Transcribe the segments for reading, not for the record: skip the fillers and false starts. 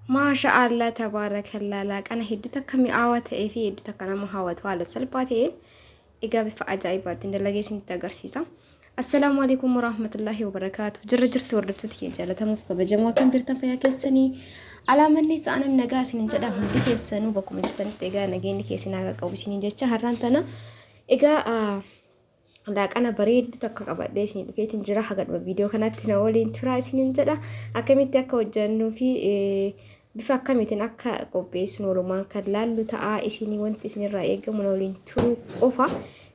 ما شاء الله تبارك الله لك أنا هديتك كمي آوات في هديتك أنا مهاوات وعلى سلباتين إجابة فأجايبات إن دلجيسين تجرسيسا. السلام عليكم ورحمة الله وبركاته جرت وردت تكي جالة مفك بجمع كم جرتن فيا كيسني على من ليس أنا من نجاس من جدا من ديك السنو بكم جرتن تيجا نجين كيسنا أو بسنين جتة هرانتنا إجا لك أنا بريد تكاكبات ديسني في تنجرا حاجات بفيديو كانت تناولين ترى سنين جدا أكمل تكوجنو في bifa akkamiitiin akka qopheessinu walumaan kan laallu ta'a isinii wanti isinirraa eegamu waliin turuu qofa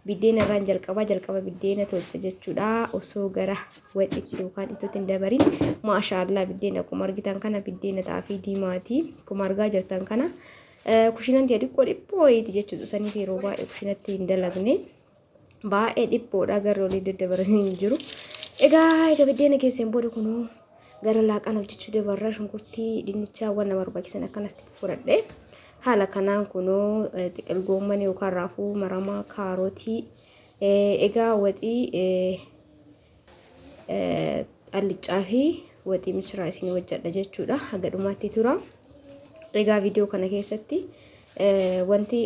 biddeena irraan jalqaba biddeena tolcha jechuudha osoo gara waxiitti yookaan ittootti hin dabarin maashaallah biddeena akkuma argitan kana biddeena xaafii diimaatii akkuma argaa jirtan kana kushinanti xiqqoo dhiphooyti jechuudha sanii fi yeroo baay'ee kushinatti hin dalagne baay'ee dhiphoodha garuu olii daddabaranii hin jiru egaa biddeena keesseen booda kunoo gara laaqana hojjechuu dabarra shunkurtii dinnichaawwan nama barbaachisan akkanatti fudhadhe haala kanaan kunoo xiqil goommanii yookaan raafuu maramaa kaarotii egaa waxii allicaa fi waxii misraa isin wajjadha jechuudha haga dhumaatti tura egaa viidiyoo kana keessatti wanti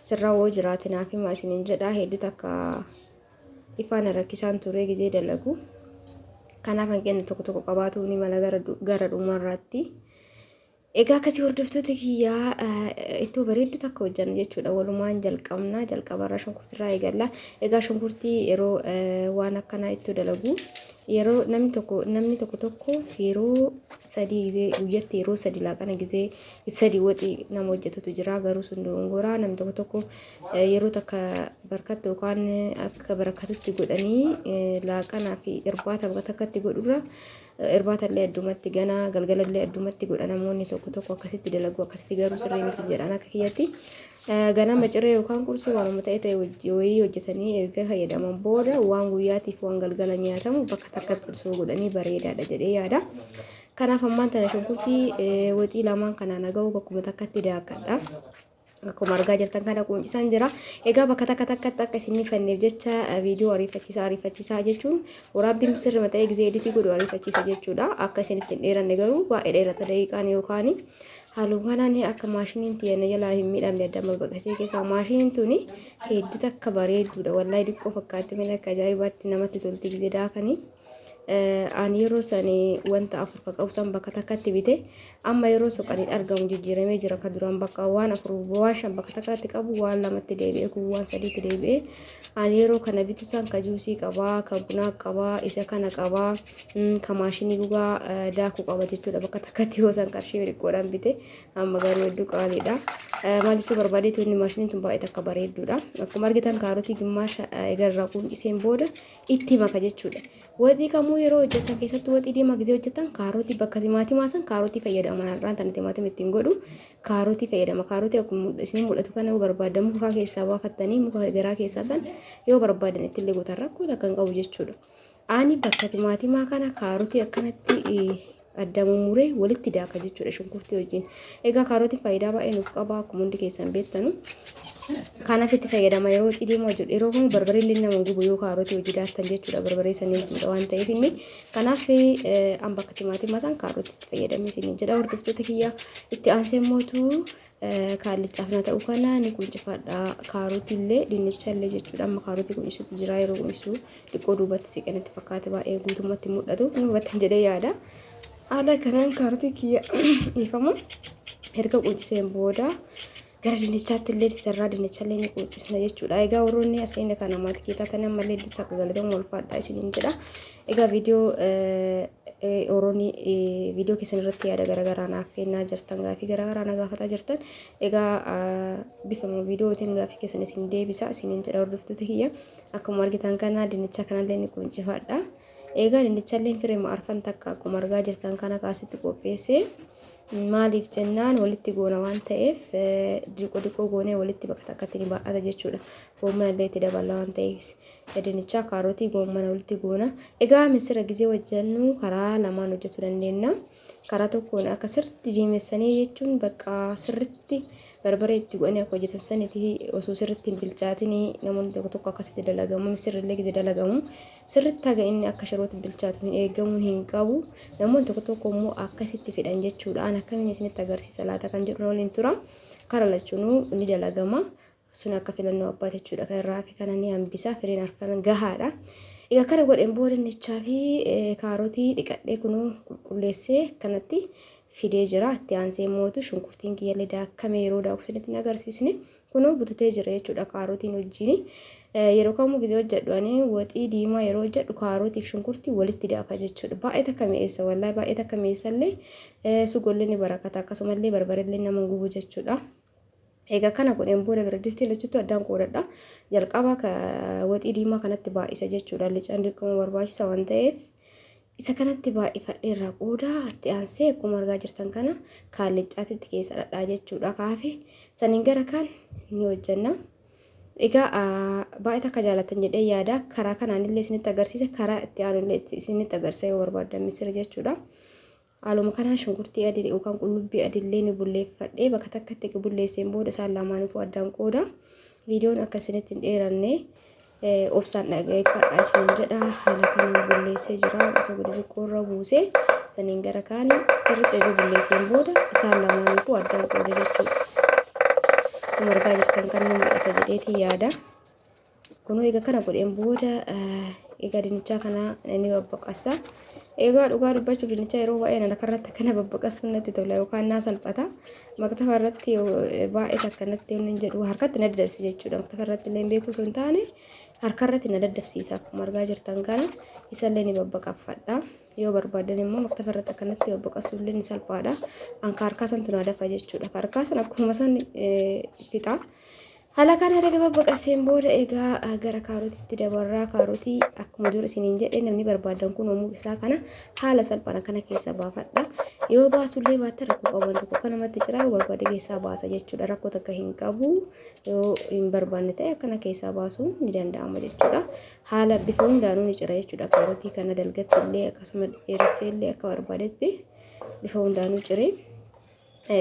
sirraa woo jiraatinaa fi maashiniin jedha hedduu takka ifaan rakkisaan ture gizee dalagu kanaaf hanqinni tokko qabaatu ni mala gara dhumarratti egaa akkasii hordoftoota kiyyaa ittoo bareeddu takka hojjanna jechuudha walumaan jalqabarra shunkurtiirraa eegalla egaa shunkurtii yeroo waan akkanaa ittoo dalagu yeroo namni tokko yeroo sadii guyyatti yeroo sadii laaqana gizee sadii waxii nama hojjetutu jira garuu sun dongoraa namni tokko yeroo takka barkattu yookaan akka barakatutti godhanii laaqanaa fi irbaata bakka takkatti godhurra irbaata illee addumatti ganaa galgala illee addumatti godha namoonni tokko akkasitti dalagu akkasitti garuu sirrii miti jedhan akka kiyyatti ganama ciree yookaan qursii waanuma ta'e wayii hojjetanii erga fayyadaman booda waan guyyaatiif waan galgala nyaatamu bakka takkatti osoo godhanii bareedaadha jedhee yaada. Kanaaf ammaan tana shunkurtii waxii lamaan kanaan aga'u bakkuma takkatti daakadha. Akkuma argaa jirtan kana quuncisan jira. Egaa bakka takkatti akka isin fanneef jecha viidiyoo ariifachiisaa jechuun waraabbiin sirrii ta'ee gizee editii godhu ariifachiisa jechuudha. Akka isin ittiin dheeranne garuu baay'ee dheerata daqiiqaan yookaan halluu kanaan akka maashiniin tiyana jalaa hin miidhamne adda baqasee keessa maashiniin tuni hedduu takka bareedduudha. Wallahi diqqoo fakkaatti min akka ajaa'ibaatti namatti tolti gizee daakanii. Ani yeroo sanii wanta afur qaqqabsan bakka takkatti bite amma yeroo soqanii argamu jijjiiramee jira ka duraan bakka waan afur waan shan bakka takkatti qabu waan lamatti deebi'ee kun waan sadiitti deebi'ee ani yeroo kana bitu san ka juusii qabaa ka bunaa qabaa isa kana qabaa ka maashinii gugaa daakuu qaba jechuudha bakka takkatti yoo san qarshii xiqqoodhaan bite amma garuu hedduu qaaliidha maal jechuu barbaadeetu inni maashiniin tun baay'ee takka bareedduudha akkuma argitan kaarotii gimmaasha egarraa quunciseen booda itti maka jechuudha waxii kamuu yeroo hojjetan keessatti waxii diimaa gizee hojjetan kaarotii bakka timaatimaa san kaarotii fayyadama irraan tan timaatima ittiin godhu kaarotii fayyadama kaarotii akkuma isin mul'atu kana yoo barbaadan muka keessaa baafattanii muka garaa keessaa san yoo barbaadan ittillee guutan rakkoo takka hin qabu jechuudha. Ani bakka timaatimaa kana kaarotii akkanatti adda mummuree walitti daaka jechuudha shunkurtii wajjin. Egaa kaarotiin faayidaa baay'ee nuuf qaba akkuma hundi keessan beektanu. Kanaaf itti fayyadama yeroo xidiima hojjetu yeroo kun barbaree illee nama gubu yoo kaarotii hojii daattan jechuudha barbaree sanii guudha waan ta'eef inni kanaaf an bakka timaatimaa san kaarotii itti fayyadamee isiniin jedha hordoftoota kiyya itti aansee mootuu kaallichaaf na ta'u kana ni quncifadha kaarotii illee dinnicha illee jechuudha amma kaarotii quncisuutti jira yeroo quncisu xiqqoo duubatti siqanitti fakkaate baay'ee guutummaatti mul'atu ni hubattan jedhee yaada. Haala kanaan kaarotii kiyya ifamu erga qunciseen booda gara dinnichaatti illee sirraa dinnicha illee ni quuncisna jechuudha. Egaa warroonni asirratti kana maatii keessatti ammallee iddoo akka galatamu walfaadhaa isiniin jedha. Egaa warroonni viidiyoo keessan irratti yaada garaagaraa naaf kennaa jirtan gaafii garaagaraa na gaafataa jirtan egaa bifama viidiyootiin gaafii keessan isin deebisa isiniin jedha hordoftoota kiyya akkuma argitan kana dinnicha kanallee ni quuncifadha. Egaa dinnicha illee firee arfan takka akkuma argaa jirtan kana kaasitti qopheessee maaliif jennaan walitti goona waan ta'eef diqoo goonee walitti bakka takkatti ni baa'ata jechuudha. Goommana illee itti dabala waan ta'eef dinnicha kaarotii goommana walitti goona. Egaa misira gizee wajjannu karaa lamaan hojjechuu dandeenya. karaa tokkoon akka sirriitti diimessanii jechuun bakka sirriitti barbare itti godhanii akka hojjetan saniti osoo sirriitti hin bilchaatin namoonni tokko tokko akkasitti dalagamu misirrillee gisee dalagamu sirriitti haga inni akka shirootti bilchaatu hin eegamuun hin qabu namoonni tokko tokko immoo akkasitti fedhan jechuudha an akkamiin isinitti agarsiisa laata kan jedhu waliin tura karaa lachuunuu ni dalagama sun akka filannoo abbaa jechuudha kan irraa fi kana ni hambisa firiin arfan gahaadha. Egaa kana godheen booda dinnichaa fi kaarotii dhiqadhee kunoo qulqulleessee kanatti fidee jira. Itti aansee mootu shunkurtiin kiyyaallee daakkamee yeroo daakkusanitti agarsiisne kunoo bututee jira jechuudha kaarotiin wajjin. Yeroo kamuu gisee hojjedhu ani waxii diimaa yeroo hojjedhu kaarotii fi shunkurtii walitti daaka jechuudha. Baay'ee takka mi'eessa wallahi baay'ee takka mi'eessallee sugollee ni barakata akkasumallee barbarellee nama gubu jechuudha. Egaa kana godheen booda biradistii lachuutu addaan qoodadha. Jalqaba waxii diimaa kanatti baay'isa jechuudha. Licaan dirqama barbaachisa waan ta'eef isa kanatti baay'ifadhee irraa qooda itti aansee akkuma argaa jirtan kana kaallichaatitti keessa dhadhaa jechuudha. Kaafee saniin gara kan ni hojjenna. Egaa baay'ee takka jaalatan jedhee yaada karaa kanaanillee isinitti agarsiisa karaa itti aanullee isinitti agarsiisa yoo barbaadan misira jechuudha. Haaluma kanaan shunkurtii adii yookaan qullubbii adiillee ni bulleeffadhee bakka takkatti bulleesseen booda isaan lamaaniif addaan qooda. Viidiyoon akka isinitti hin dheeranne obsaan dhaggeeffadhaa isiniin jedha. Haala kanaan bulleessee jira. Osoo gadi xiqqoorra buusee saniin gara kaanii sirriitti egaa bulleesseen booda isaan lamaaniif addaan qooda jechuudha. Akkuma argaa jirtan kan nu mul'ata jedheetii yaada. Kunoo egaa kana godheen booda egaa dinnichaa kana ni babbaqasa. Egaa dhugaa dubbachuuf dinnicha yeroo baay'ee nana karratti kana babbaqasuun natti tola yookaan naa salphata. Maktafa irratti baay'ee takka natti hin jedhu harkatti na daddafsi jechuudha. Maktafa irratti illee beeku sun taane harkarratti na daddafsiisa akkuma argaa jirtan kana isallee ni babbaqaffadha. Yoo barbaadan immoo maktafa irratti akkanatti babbaqasuun illee ni salphaadha. Anka harkaa santu na dafa jechuudha. Harkaa san akkuma san fixa. Haala kana erga babbaqaseen booda egaa gara kaarotiitti dabarraa kaarotii akkuma dur isiniin jedhe namni barbaadan kun oomuu isaa kana haala salphaan kana keessa baafadha. Yoo baasullee baatte rakkoo qaban tokko akka namatti ciraa yoo barbaade keessaa baasa jechuudha. Rakkoo takka hin qabu yoo hin barbaanne ta'e akkana keessaa baasuun ni danda'ama jechuudha. Haala bifa hundaanuu ni cira jechuudha. Kaarotii kana dalgatti illee akkasuma dheeressee illee akka barbaadetti bifa hundaanuu ciree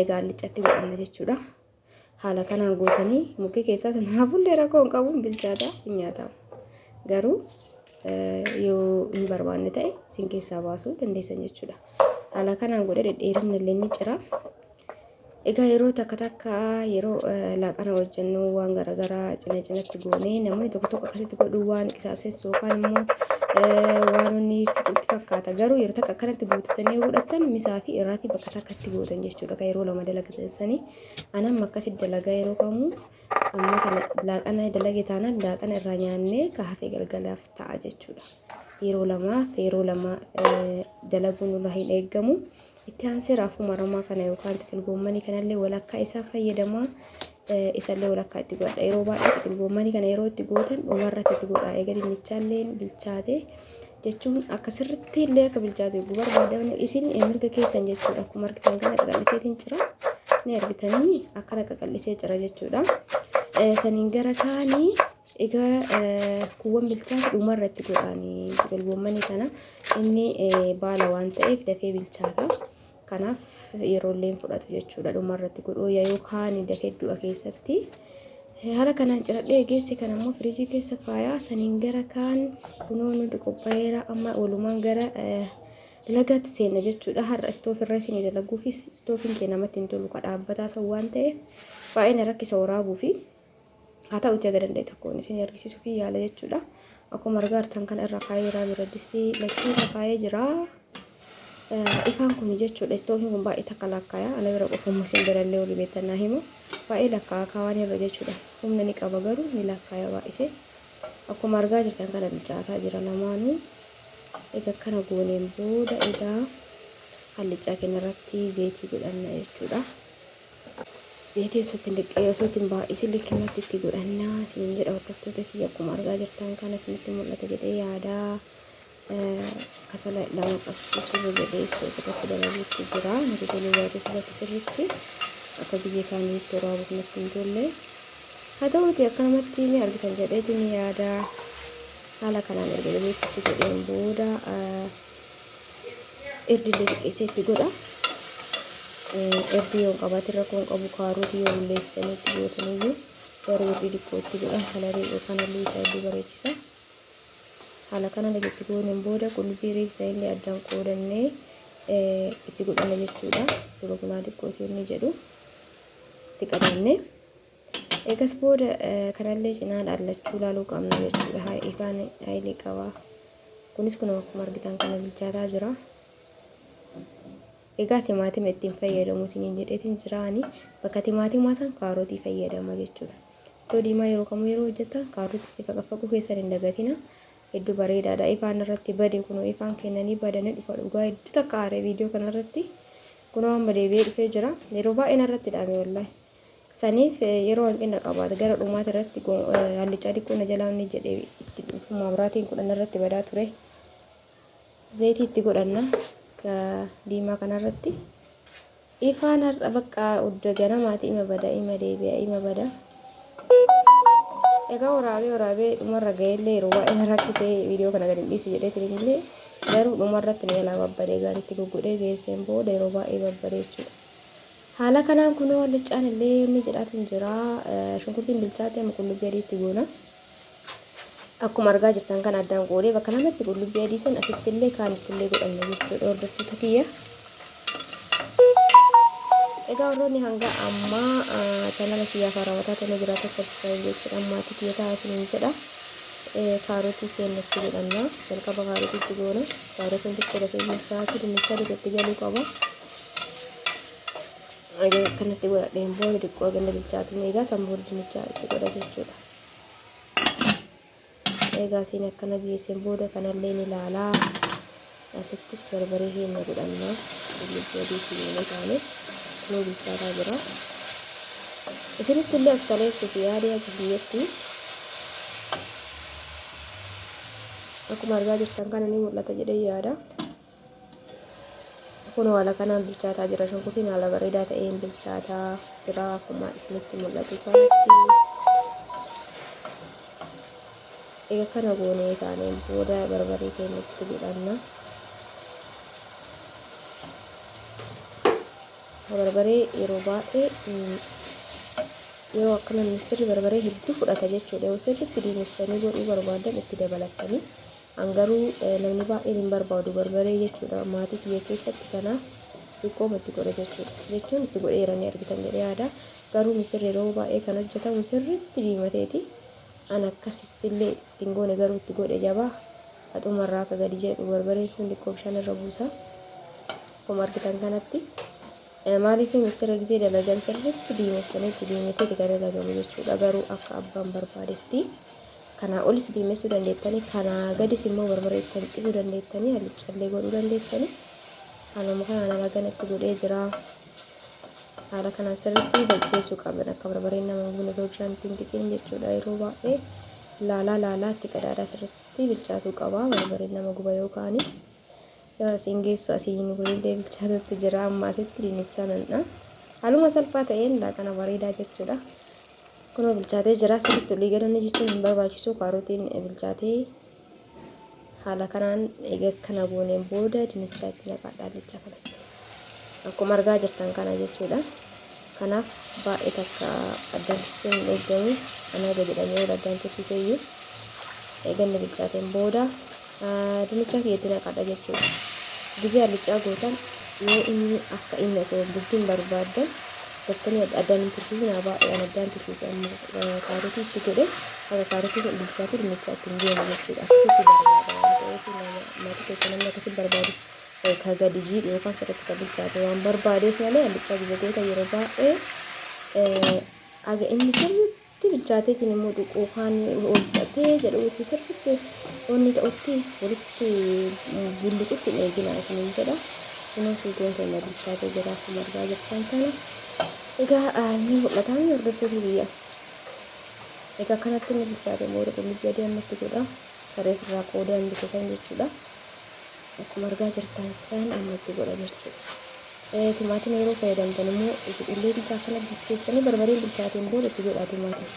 gaallichatti godhanna jechuudha. Haala kanaan gootanii mukkee keessaa sun hafuullee rakkoo hin qabu bilchaata hin nyaatamu. Garuu yoo hin barbaanne ta'e isin keessaa baasuu dandeessan jechuudha. Haala kanaan godhee dhedheerinni illee ni cira. Egaa yeroo takka yeroo laaqana hojjennu waan garaagaraa cina cinatti goonee namoonni tokko tokko akkasitti godhuu waan qisaasessu yookaan immoo waan inni fixutti fakkaata. Garuu yeroo takka akkanatti guutatanii yoo godhatan misaa fi irraatii bakka takkatti gootan jechuudha. Yeroo lama dalagatanii anam akkasitti dalagaa yeroo kamuu amma kana laaqana dalagee taanaan laaqana irraa nyaannee kaafee galgalaaf ta'a jechuudha. Yeroo lama dalaguun irraa hin eegamu. Itti aansee raafuu maramaa kana yookaan xiqilgoommanii kanallee walakkaa isaa fayyadamaa isallee walakkaa itti godha. Yeroo baay'ee xiqilgoommanii kana yeroo itti gootan dhumarratti itti godha. Egaa dinnichaallee bilchaate jechuun akka sirriitti illee akka bilchaatu eeguu barbaadan isin mirga keessan jechuudha. Akkuma argitan kana qaqalliseetiin cira ni argitanii akkana qaqallisee cira jechuudha. Saniin gara kaanii egaa kuuwwan bilchaate dhumarratti godhanii xiqilgoommanii kana inni baala waan ta'eef dafee bilchaata. Kanaaf yeroo illee fudhatu jechuudha. Dhumarratti godhuu yookaan dafee du'a keessatti haala kanaan ciradhee geesse kan ammoo firiijii keessa faayaa saniin gara kaan kunoo nuti qophaa'eera amma walumaan gara dalagaatti seenna jechuudha. Har'a istoofirra isin dalaguu fi istoofiin kee namatti hin tolu ka dhaabbataa san waan ta'eef baay'ee na rakkisa waraabuu fi haa ta'uuti aga danda'e tokkoon isin argisiisuu fi yaala jechuudha. Akkuma argaa jirtan kana irra kaayee biradistii lakkii irra kaayee jira. Ifaan kun jechuudha istoofiin kun baay'ee takka lakkaaya ana bira qofamu isin birallee olii beektanaa himu baay'ee lakkaa'aa kaawwan irra jechuudha. Humna ni qaba garuu ni lakkaaya baay'isee akkuma argaa jirtan kana bilchaataa jira lamaanuu. Egaa kana gooneen booda egaa hallichaa keenya irratti zayitii godhanna jechuudha. Zayitii osoo baay'isii likkimatti itti godhanna isin jedha hordoftoota kiyya akkuma argaa jirtan kana isinitti mul'ata jedhee yaadaa. Kasala lama qabsiisuu jedhee istoofirratti dalaguutti jira. Nuti tolee baay'ee sirriitti sirriitti akka biyya kaaniitti waraabuuf natti hin tolle. Haa ta'uuti akkanumatti ni argitan jedheeti ni yaada. Haala kanaan erga beeksisu godheen booda irdillee xiqqeessee itti godha. Irdii yoo qabaate rakkoon qabu kaarotii yoo bulleessitanii itti gootaniyyuu garuu irdii xiqqoo itti godhan kalarii yookaan halluu isaa iddoo bareechisa. Haala kana itti gooneen booda qullubbii reeksa illee addaan qoodannee itti godhana jechuudha. Dura kunaa xiqqoo inni jedhu itti qabanne. Eegas booda kanallee cinaa dhaallachuu ilaaluu qabna jechuudha. Ifaan haayilee qaba. Kunis kun akkuma argitan kana bilchaataa jira. Egaa timaatima ittiin fayyadamu isiniin jedheetiin jiraani. Bakka timaatimaa san kaarotii fayyadama jechuudha. Ittoo diimaa yeroo kamuu yeroo hojjetan kaarotii faqafaquu keessan hin dagatina. Hedduu bareedaadha. Ifaan irratti bade kunoo ifaan kennanii badanii dhufa dhugaa hedduu takka aaree viidiyoo kanarratti kunoo amma deebi'ee dhufee jira. Yeroo baay'een irratti dhaame wallahi. Saniif yeroo hanqina qabaata gara dhumaata irratti hallichaa xiqqoo na jalaa inni jedhee itti dhufu maabiraatiin kudhan irratti badaa ture. Zayitii itti godhanna diimaa kanarratti. Ifaan har'a bakka udda ganamaati ima bada ima deebi'a ima bada. Egaa waraabee dhumarra ga'ellee yeroo baay'ee rakkisee viidiyoo kana gadi dhiisu jedheetiin illee garuu dhumarratti ni jalaa babbadee gaariitti goggodhee geesseen booda yeroo baay'ee babbadee jechuudha. Haala kanaan kunoo hallichaan illee inni jedhaatiin jira. Shunkurtiin bilchaatee qullubbii adiitti goona. Akkuma argaa jirtan kan addaan qoodee bakka lamatti qullubbii adii san asitti illee kaanitti illee godhanna jechuudha hordoftoota kiyya. Egaa warroonni hanga ammaa channala kiyyaaf haarawwataa ta'anii jiraatan subscribe jechuudha. Ammaatii kiyya ta'a isiniin jedha. Kaarotii keenyatti godhanna. Jalqaba kaarotiitti goona. Kaarotiin xiqqoo dafee bilchaatu dinnicha duratti galuu qaba. Kanatti godhadheen booda xiqqoo ganna bilchaatu egaa sanbool dinnichaa itti godha jechuudha. Egaa isin akkana geesseen booda kanallee ni ilaalaa. Asittis barbaree keenya godhanna. Qullubbii adii fiilee taane kunoo bilchaataa jira. Isinitti illee as kaleessuuf yaadee akka biyyatti akkuma argaa jirtan kana ni mul'ata jedhee yaada. Kunoo haala kanaan bilchaataa jira. Shunkurtiin haala bareedaa ta'een bilchaataa jira akkuma isinitti mul'atu kanatti. Egaa kana goonee taaneen booda barbaree keenyatti godhanna. Barbaree yeroo baay'ee yeroo akkana misirri barbaree hedduu fudhata jechuudha. Yoo sirriitti diimessanii godhuu barbaadan itti dabalatanii hangaruu namni baay'een hin barbaadu barbaree jechuudha. Maatii kiyya keessatti kanaaf xiqqooma itti godha jechuudha. Jechuun itti godheeranii argitan jedhee yaada. Garuu misirri yeroo baay'ee kan hojjetamu sirriitti diimateeti. An akkasitti illee ittiin goone garuu itti godhe jabaa. Haxumarraa akka gadi jedhu barbareen sun xiqqoo bishaan irra buusa. Akkuma argitan kanatti. Maaliif misira gisee dalagan sirriitti diimessanii itti diimeteeti gara dalagamu jechuudha. Garuu akka abbaan barbaadetti kanaa olis diimessuu dandeettanii kanaa gadis immoo barbaree itti hanqisuu dandeettanii hallichallee godhuu dandeessanii. Kanuma kanaan alaganatti godhee jira. Haala kanaan sirriitti hojjeessuu qaban akka barbareen nama buna osoo bishaan ittiin xiqqeen jechuudha. Yeroo baay'ee laalaa itti qadaada sirriitti bilchaatuu qaba. Barbareen nama guba yookaan yoo asiin geessu asiin kunillee bilchaatutti jira. Amma asitti dinnichaa nanna. Haaluma salphaa ta'een laaqana bareedaa jechuudha. Kunoo bilchaatee jira. Sirriitti olii galanne jechuun hin barbaachisu. Kaarotiin bilchaatee haala kanaan egaa kana gooneen booda dinnichaa itti naqadha hallichaa kanatti. Akkuma argaa jirtan kana jechuudha. Kanaaf baay'ee takka addaan tursiisuun hin eeggamu. Anaa jedhamee ol addaan tursiiseyyuu eeganni bilchaateen booda dinnichaa kiyyatti naqadha jechuudha. Gisee hallichaa gootan yoo inni akka inni osoo bultiin barbaadan daftanii addaan hin tursiisin baay'een addaan tursiise amma kaarotii itti godhe akka kaarotii kun bilchaatu dinnichaa ittiin geemu jechuudha. Akkasitti barbaada waan ta'eef maatii keessa namni akkasitti barbaadu. Ka gadi jiidhu yookaan sirriitti kan bilchaate waan barbaadeef malee hallichaa gosoota yeroo baay'ee aga inni sirriitti bilchaateetiin immoo dhuquu kaan oolfatee jedhuutti sirriitti wanni ta'utti walitti bulluqutti hin eegina isiniin jedha. Kunoo suuqiin keenya bilchaatee jira akkuma argaa jirtan kana. Egaa inni mul'ataan hordoftoota biyya. Egaa kanatti inni bilchaatee booda qullubbii adii ammatti godha. Saree irraa qoodee hambisiisan jechuudha. Akkuma argaa jirtan san ammatti godha jechuudha. Timaatima yeroo fayyadamtan immoo illee bitaa kana bilcheessanii barbareen bilchaateen booda itti godhaa timaatima.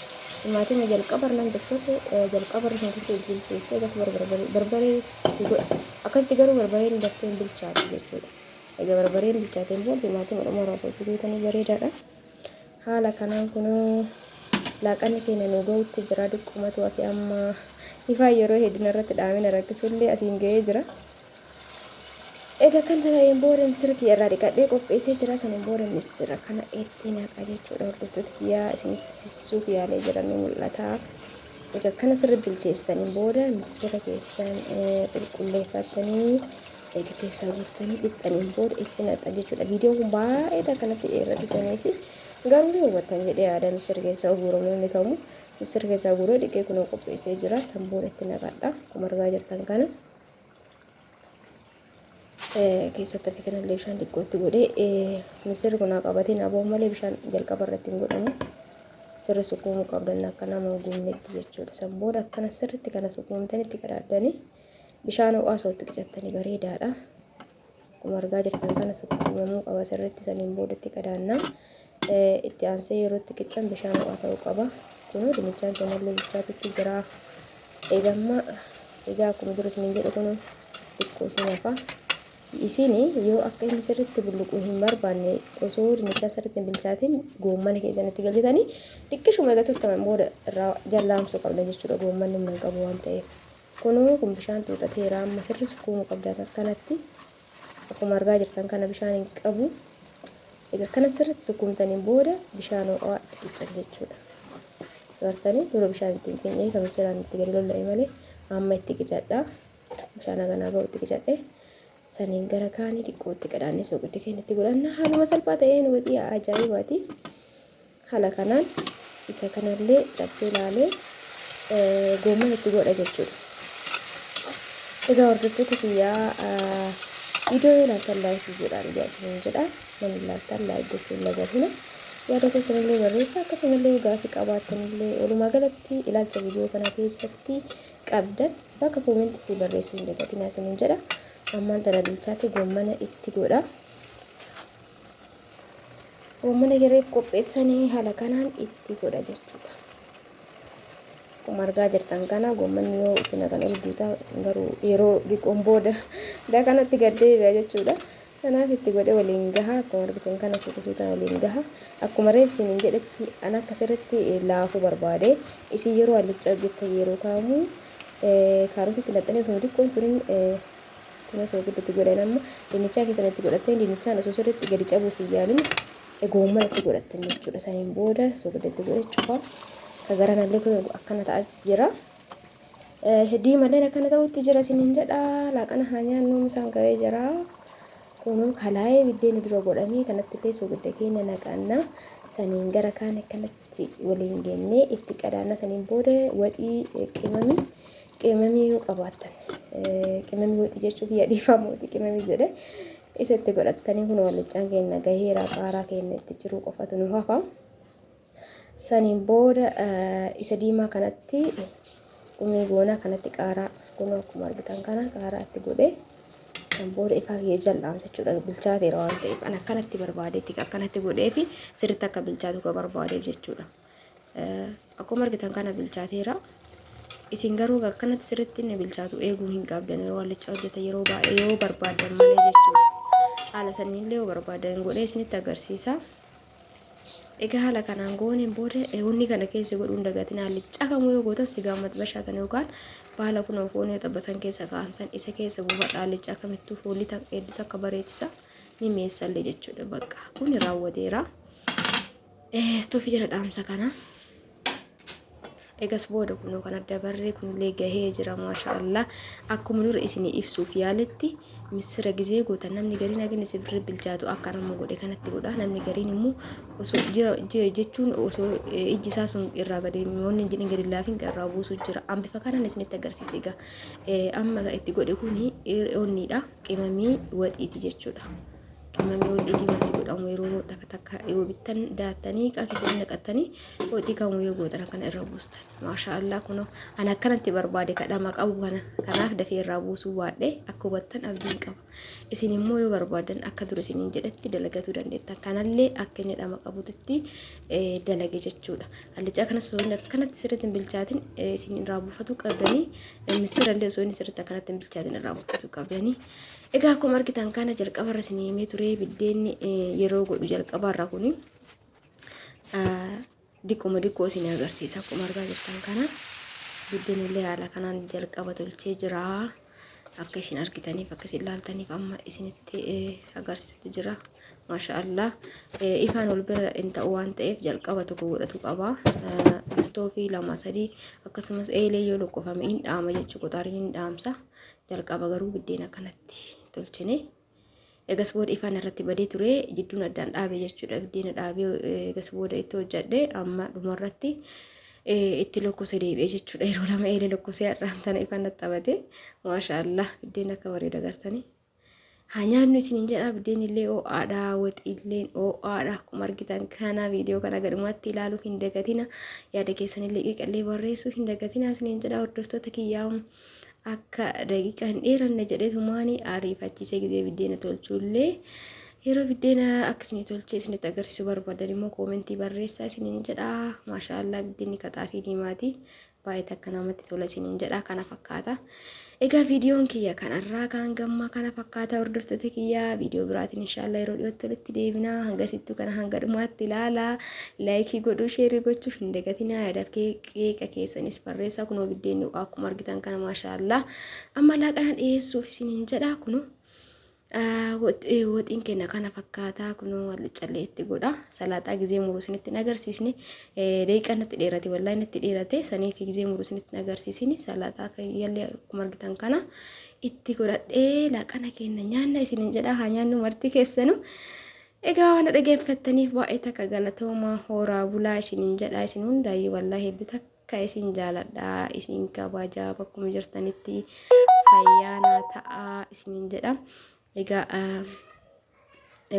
Timaatima jalqaba irraan tokkotti jalqaba irra shunkurtii bilcheessee egas barbaree akkasitti garuu barbareen daftee hin bilchaatu jechuudha. Egaa barbareen bilchaateen booda timaatima dhuma raafuu gootanii bareedaadha. Haala kanaan kunoo laaqanni keenya nu ga'utti jira dhiqqumatu ati amma ifaa yeroo hedduu irratti dhaamina rakkisullee asiin ga'ee jira. Egaa kan ta'een booda misira kiyya irraa dhiqadhee qopheessee jira. Saniin booda misira kana itti naqaa jechuudha. Hordoftoota kiyyaa isinitti sissuuf yaalee jiran ni mul'ata. Egaa kana sirriitti bilcheessitaniin booda misira keessan qulqulleeffattanii egaa keessaa guuttanii dhixxaniin booda itti naqaa jechuudha. Viidiyoon kun baay'ee kanatti dheeratanii fi garuu ni hubattan jedhee yaada misira keessaa guuramuu ni ta'u. Misira keessaa guuree dhiqee kunoo qopheessee jira. San booda itti naqadha. Akkuma argaa jirtan kana. Keessatti fi kanallee bishaan xiqqootti godhee misirri kun qabatee naaboo malee bishaan jalqaba irratti hin godhamu. Sirri sukuumuu qabdan akka nama gumnetti jechuudha. San booda akkana sirriitti kana sukuumtanitti qadaadanii bishaan ho'aa sootti qicattanii bareedaadha. Akkuma argaa jirtan kana sukuumamuu qaba sirriitti. Saniin boodatti qadaannaa itti aansee yeroo itti qiccan bishaan ho'aa ta'uu qaba. Kunoo dinnichaan kanallee bilchaatutti jira. Egaa akkuma jiru isiniin jedhu kun xiqqoo isin hafa. Isin yoo akka inni sirriitti bulluquu hin barbaanne osoo dinnichaan sirriitti hin bilchaatiin goommana keessanitti galchitanii xiqqishuma egaa tuttaman booda irraa jallaamsuu qabda jechuudha. Goommanni humna hin qabu waan ta'eef. Kunoo kun bishaan xuuxateera amma sirri sukuumuu qabdan akkanatti akkuma argaa jirtan kana bishaan hin qabu. Egaa kana sirriitti sukuumtaniin booda bishaan ho'aa qiccan jechuudha. Gartanii dura bishaan ittiin keenyee kan misiraan itti gadi lolla'e malee amma itti qicadha. Bishaan haganaa ga'u itti qicadhe. Saniin gara kaanii xiqqootti qadaannee soogidda keenyatti godhanna. Haaluma salphaa ta'een waxii ajaa'ibaati. Haala kanaan isa kanallee cabsee ilaalee goomana itti godha jechuudha. Egaa hordoftoota kiyyaa viidiyoo ilaaltan laayikii godhaan ijaa isiniin jedha. Namni ilaaltan laayik gochuun lagatina. Yaada keessanillee barreessa. Akkasumallee gaaffii qabaattanillee walumaa galatti ilaalcha viidiyoo kana keessatti qabdan bakka koomentiitti barreessuu hin dagatinaa isiniin jedha. Ammaan tana bilchaate goommana itti godha. Goommana yeroo qopheessanii haala kanaan itti godha jechuudha. Akkuma argaa jirtan kana goommanni yoo itti naqan guutaa garuu yeroo dhiqoon booda kanatti gaddeebi'a jechuudha. Kanaaf itti godhe waliin gaha. Akkuma argitan kana suuta waliin gaha. Akkuma reef isiniin jedhetti an akka sirriitti laafuu barbaade isin yeroo allichaa hojjettan yeroo kaamu kaarotiitti laxxanee osoo xiqqoon turin kuna soogiddaatti godhan amma dinnichaa keessanitti godhatteen dinnichaan osoo sirriitti gadi cabuuf hin yaalin goommana itti godhattan jechuudha. Saniin booda soogiddaatti godhe cufa. Ka garanallee kun akkana ta'aa jira. Diimalleen akkana ta'utti jira isiniin jedha. Laaqana haa nyaannu misaan ga'ee jira. Kunoo kalaayee biddeen dura godhamee kanatti illee soogidda keenya naqanna. Saniin gara kaan akkanatti waliin geennee itti qadaanna. Saniin booda waxii qimamii yoo qabaattan qimamii waxii jechuuf yaadhiifamuuti qimamii jedhe isa itti godhattanii kun wallichaan keenya gaheera qaaraa keenya itti jiru qofatu nu hafa. Saniin booda isa diimaa kanatti qumee goonaa kanatti qaaraa kun akkuma argitan kana qaaraa itti godhee kan booda ifaa kee jal'aamsa jechuudha. Bilchaateera waan ta'eef an akkanatti barbaadeetti akkanatti godhee fi sirriitti akka bilchaatu ka barbaadeef jechuudha. Akkuma argitan kana bilchaateera. Isin garuu akkanatti sirriitti inni bilchaatu eeguu hin qabdan yeroo wallichaa hojjetan yeroo baay'ee yoo barbaadan malee jechuudha. Haala saniillee yoo barbaadan godhee isinitti agarsiisa. Egaa haala kanaan gooneen booda wanni kana keessa godhuun dagatiin hallichaa kamuu yoo gootan sigaa maxbashaatan yookaan baala kun foon yoo xabbasan keessa kaa'ansan isa keessa buufadha hallichaa kamittuu foolii hedduu akka bareechisa ni meessallee jechuudha. Bakka kun raawwateera. Istoofii jala dhaamsa kana. Egas booda kunoo kan adda barree kunillee gahee jira maashaallah. Akkuma dura isin ibsuuf yaaletti misira gizee gootan namni gariin agin sirri bilchaatu akka nama godhe kanatti godha. Namni gariin immoo osoo jira jechuun osoo ijji isaa sun irraa gadi moonni jedhin gadi laafin irraa buusu jira. Ambifa kanaan isinitti agarsiise egaa amma itti godhe kuni onniidha qimamii waxiiti jechuudha. Qimamii waxiitii wanti godhamu yeroo takka yoo bittan daatanii qaaqisanii naqatanii woxii kamuu yoo gootan kana irra buustan. Maashaallah kunoo ana akkanatti barbaade kadhama qabu kanaaf dafee irraa buusuu waadhe akka hubattan abdiin qaba. Isin immoo yoo barbaadan akka dura isiniin jedhetti dalagachuu dandeettan. Kanallee akka inni dhama qabutti dalage jechuudha. Allicaa kanas soonni akkanatti sirriitti hin bilchaatin isin irraa buufatu qabdanii misirallee soonni sirriitti akkanatti hin bilchaatin irraa buufatu qabdanii. Egaa akkuma argitan kana jalqabarra isin himee ture biddeenni yeroo godhu jalqabarra kuni diqqoo isin agarsiisa. Akkuma argaa jirtan kana biddeenillee haala kanaan jalqaba tolchee jira. Akka isin argitaniif akka isin ilaaltaniif amma isinitti agarsiisutti jira. Maashaallah ifaan ol bira hin ta'u waan ta'eef jalqaba tokko godhatu qaba. Istoofii 2-3 akkasumas eelee yoo lokkofame hin dhaama jechuudha. Qoxaariin hin dhaamsa. Jalqaba garuu biddeena kanatti tolchine. Egas booda ifaan irratti badee ture jidduun addaan dhaabee jechuudha. Biddeena dhaabee egas booda itti hojjadhe amma dhumarratti itti lokkosee deebi'ee jechuudha. Yeroo lama eelee lokkosee har'aan tana ifaan nattabate. Maashaallah biddeena akka bareeda gartanii. Haa nyaannu isiniin jedha biddeen illee ho'aadha waxiillee ho'aadha akkuma argitan kana viidiyoo kana gadumatti ilaaluu hin dagatina yaada keessanillee qeeqallee barreessuu hin dagatina isiniin jedha hordoftoota kiyyaa akka daqiiqaa hin dheeranne jedheetumaani ariifachiisee gidee biddeena tolchuullee yeroo biddeena akkasii tolchee isinitti agarsiisuu barbaadan immoo koomentii barreessaa isiniin jedha. Maashaallah biddeenni qaxaafii diimaati baay'ee akka namatti tola isiniin jedha kana fakkaata. Egaa viidiyoon kiyya kanarraa kan gammaa kana fakkaata hordoftoota kiyyaa viidiyoo biraatiin inshallah yeroo dhiyootti walitti deebina hangasittuu kana hanga dhumaatti ilaalaa laayikii godhuu sheerii gochuuf hin dagatinaa yaadaaf qeeqa keessanis barreessaa kunoo biddeenni akkuma argitan kana maashaallah amma laaqana dhiyeessuuf isiniin jedha kunoo woxiin keenya kana fakkaata kunoo callee itti godha salaaxaa gizee muruu isinitti agarsiisne daqiiqaa natti dheerate wallahi natti dheerate sanii fi gizee muruu isinitti agarsiisne salaaxaa kayyallee akkuma argitan kana itti godhadhee laaqana keenya nyaanna isiniin jedha haa nyaannu marti keessanu. Egaa waan dhageeffattaniif baay'ee takka galatooma horaa bulaa isiniin jedha isin hundaayyuu wallahi hedduu takka isin jaaladha isin kabajaa bakkuma jirtanitti fayyaana ta'a isiniin jedha. Egaa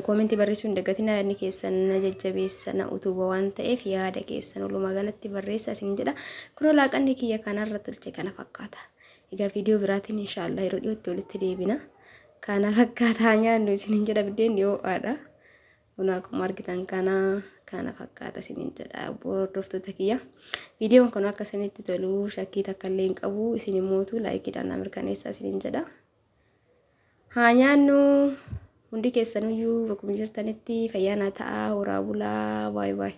koomentii barreessuu hin dagatinaa yaadni keessan na jajjabeessa na utuba waan ta'eef yaada keessan walumaa galatti barreessaa isiniin jedha. Kunoo laaqanni kiyya kanarra tolche kana fakkaata. Egaa viidiyoo biraatiin inshallah yeroo dhiyootti walitti deebina. Kana fakkaata nyaannu isiniin jedha biddeen ho'aadha. Kunoo akkuma argitan kana fakkaata isiniin jedha hordoftoota kiyya. Viidiyoon kun akka isinitti tolu shakkii takka illee hin qabu isin immootu laayikiidhaan na mirkaneessaa isiniin jedha. Haa nyaannu hundi keessanuyyuu bakkuma jirtanitti fayyaana ta'a horaa bulaa baay'ee.